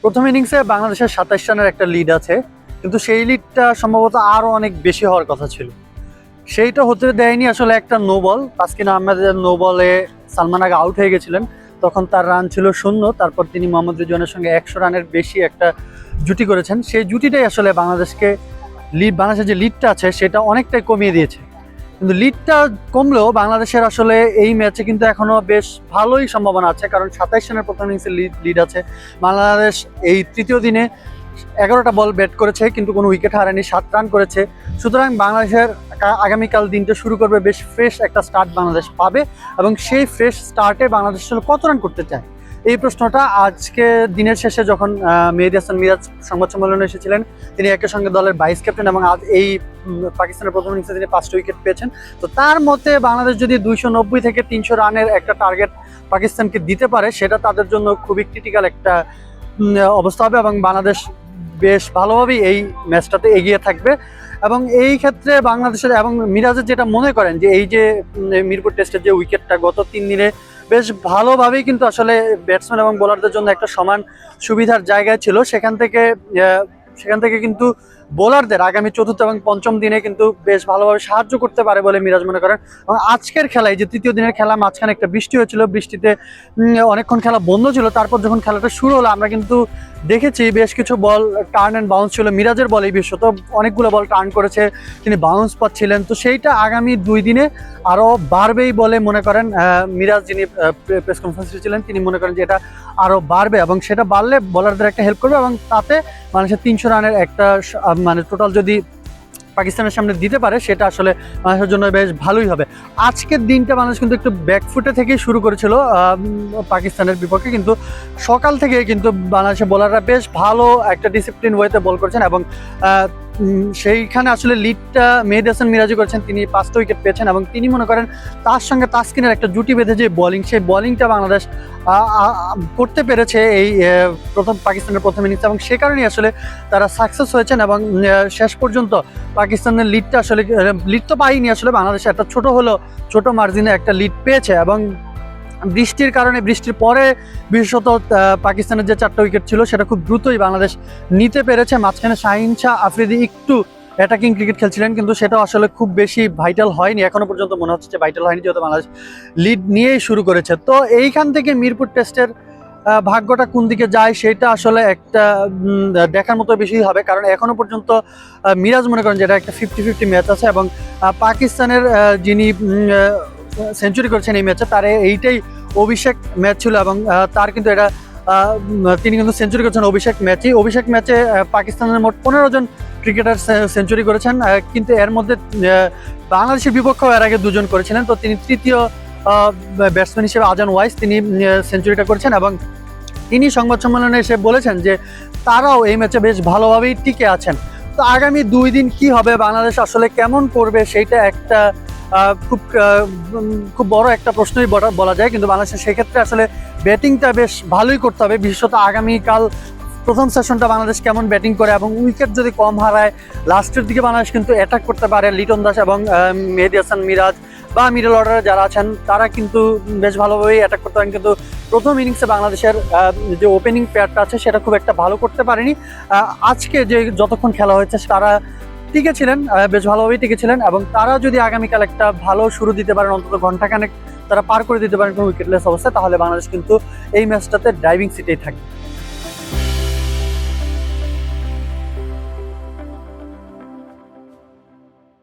প্রথম ইনিংসে বাংলাদেশের ২৭ রানের একটা লিড আছে, কিন্তু সেই লিডটা সম্ভবত আরও অনেক বেশি হওয়ার কথা ছিল। সেইটা হতে দেয়নি আসলে একটা নো বল। তাসকিন আহমেদের নো বলে সালমান আগা আউট হয়ে গেছিলেন, তখন তার রান ছিল 0। তারপর তিনি মোহাম্মদ রিজওয়ানের সঙ্গে 100 রানের বেশি একটা জুটি করেছেন। সেই জুটিটাই আসলে বাংলাদেশের যে লিডটা আছে সেটা অনেকটাই কমিয়ে দিয়েছে। কিন্তু লিডটা কমলেও বাংলাদেশের আসলে এই ম্যাচে কিন্তু এখনো বেশ ভালোই সম্ভাবনা আছে, কারণ ২৭ রানের প্রথম ইনিংসের লিড আছে। বাংলাদেশ এই তৃতীয় দিনে 11টা বল ব্যাট করেছে, কিন্তু কোনো উইকেট হারায়নি, 7 রান করেছে। সুতরাং বাংলাদেশের আগামীকাল দিনটা শুরু করবে বেশ ফ্রেশ একটা স্টার্ট বাংলাদেশ পাবে, এবং সেই ফ্রেশ স্টার্টে বাংলাদেশ আসলে কত রান করতে চায় এই প্রশ্নটা আজকে দিনের শেষে যখন মেহেদী হাসান মিরাজ সংবাদ সম্মেলনে এসেছিলেন, তিনি একই সঙ্গে দলের ভাইস ক্যাপ্টেন এবং আজ এই পাকিস্তানের প্রথম ইনিংসে তিনি 5টা উইকেট পেয়েছেন। তো তার মতে বাংলাদেশ যদি 290 থেকে 300 রানের একটা টার্গেট পাকিস্তানকে দিতে পারে, সেটা তাদের জন্য খুবই ক্রিটিক্যাল একটা অবস্থা হবে, এবং বাংলাদেশ বেশ ভালোভাবেই এই ম্যাচটাতে এগিয়ে থাকবে। এবং এই ক্ষেত্রে বাংলাদেশের এবং মিরাজের যেটা মনে করেন যে এই যে মিরপুর টেস্টের যে উইকেটটা গত 3 দিনে বেশ ভালোভাবেই কিন্তু আসলে ব্যাটসম্যান এবং বোলারদের জন্য একটা সমান সুবিধার জায়গায় ছিল, সেখান থেকে কিন্তু বোলারদের আগামী চতুর্থ এবং পঞ্চম দিনে কিন্তু বেশ ভালোভাবে সাহায্য করতে পারে বলে মিরাজ মনে করেন। এবং আজকের খেলায় যে তৃতীয় দিনের খেলা, মাঝখানে একটা বৃষ্টি হয়েছিল, বৃষ্টিতে অনেকক্ষণ খেলা বন্ধ ছিল। তারপর যখন খেলাটা শুরু হলো আমরা কিন্তু দেখেছি বেশ কিছু বল টার্ন অ্যান্ড বাউন্স ছিল মিরাজের বলেই, বিশেষত অনেকগুলো বল টার্ন করেছে, তিনি বাউন্স পাচ্ছিলেন। তো সেইটা আগামী 2 দিনে আরও বাড়বেই বলে মনে করেন মিরাজ, যিনি প্রেস কনফারেন্সে ছিলেন, তিনি মনে করেন যে এটা আরও বাড়বে, এবং সেটা বাড়লে বোলারদের একটা হেল্প করবে, এবং তাতে মানুষের 300 রানের একটা মানে টোটাল যদি পাকিস্তানের সামনে দিতে পারে সেটা আসলে বাংলাদেশের জন্য বেশ ভালোই হবে। আজকের দিনটা বাংলাদেশ কিন্তু একটু ব্যাকফুটে থেকেই শুরু করেছিল পাকিস্তানের বিপক্ষে, কিন্তু সকাল থেকে কিন্তু বাংলাদেশের বোলাররা বেশ ভালো একটা ডিসিপ্লিন ওয়েতে বল করেছেন, এবং সেইখানে আসলে লিডটা মেহেদী হাসান মিরাজই করেছেন। তিনি 5টা উইকেট পেয়েছেন, এবং তিনি মনে করেন তার সঙ্গে তাসকিনের একটা জুটি বেঁধে যে বোলিং, সেই বোলিংটা বাংলাদেশ করতে পেরেছে এই পাকিস্তানের প্রথম ইনিংসে, এবং সে কারণেই আসলে তারা সাকসেস হয়েছেন। এবং শেষ পর্যন্ত পাকিস্তানের লিডটা আসলে লিড তো পাইনি, আসলে বাংলাদেশ একটা ছোট মার্জিনে একটা লিড পেয়েছে, এবং বৃষ্টির কারণে, বৃষ্টির পরে বিশেষত পাকিস্তানের যে 4টা উইকেট ছিল সেটা খুব দ্রুতই বাংলাদেশ নিতে পেরেছে। মাঝখানে শাহিন শাহ আফ্রিদি একটু অ্যাটাকিং ক্রিকেট খেলছিলেন, কিন্তু সেটা আসলে খুব বেশি ভাইটাল হয়নি, এখনো পর্যন্ত মনে হচ্ছে যে ভাইটাল হয়নি, যেহেতু বাংলাদেশ লিড নিয়েই শুরু করেছে। তো এইখান থেকে মিরপুর টেস্টের ভাগ্যটা কোন দিকে যায় সেটা আসলে একটা দেখার মতো বিষয় হবে, কারণ এখনো পর্যন্ত মিরাজ মনে করেন যে এটা একটা 50-50 ম্যাচ আছে, এবং পাকিস্তানের যিনি সেঞ্চুরি করেছেন এই ম্যাচে, তার এইটাই অভিষেক ম্যাচ ছিল, এবং তার কিন্তু এটা তিনি কিন্তু সেঞ্চুরি করেছেন অভিষেক ম্যাচে পাকিস্তানের মোট 15 জন ক্রিকেটার সেঞ্চুরি করেছেন, কিন্তু এর মধ্যে বাংলাদেশের বিপক্ষেও এর আগে 2 জন করেছিলেন। তো তিনি তৃতীয় ব্যাটসম্যান হিসেবে আজান ওয়াইস তিনি সেঞ্চুরিটা করেছেন, এবং তিনি সংবাদ সম্মেলনে এসে বলেছেন যে তারাও এই ম্যাচে বেশ ভালোভাবেই টিকে আছেন। তো আগামী 2 দিন কি হবে, বাংলাদেশ আসলে কেমন করবে, সেইটা একটা খুব বড় একটা প্রশ্নই বলা যায়। কিন্তু বাংলাদেশের সেক্ষেত্রে আসলে ব্যাটিংটা বেশ ভালোই করতে হবে, বিশেষত আগামীকাল প্রথম সেশনটা বাংলাদেশ কেমন ব্যাটিং করে, এবং উইকেট যদি কম হারায় লাস্টের দিকে বাংলাদেশ কিন্তু অ্যাটাক করতে পারে। লিটন দাস এবং মেহেদী হাসান মিরাজ বা মিডল অর্ডারে যারা আছেন তারা কিন্তু বেশ ভালোভাবেই অ্যাটাক করতে পারেন, কিন্তু প্রথম ইনিংসে বাংলাদেশের যে ওপেনিং পেয়ারটা আছে সেটা খুব একটা ভালো করতে পারেনি। আজকে যে যতক্ষণ খেলা হয়েছে তারা টিকেছিলেন, বেশ ভালোভাবেই টিকেছিলেন, এবং তারা যদি আগামীকাল একটা ভালো শুরু দিতে পারেন, অন্তত ঘন্টাখানেক তারা পার করে দিতে পারেন কোনো উইকেটলেস অবস্থায়, তাহলে বাংলাদেশ কিন্তু এই ম্যাচটাতে ড্রাইভিং সিটেই থাকবে।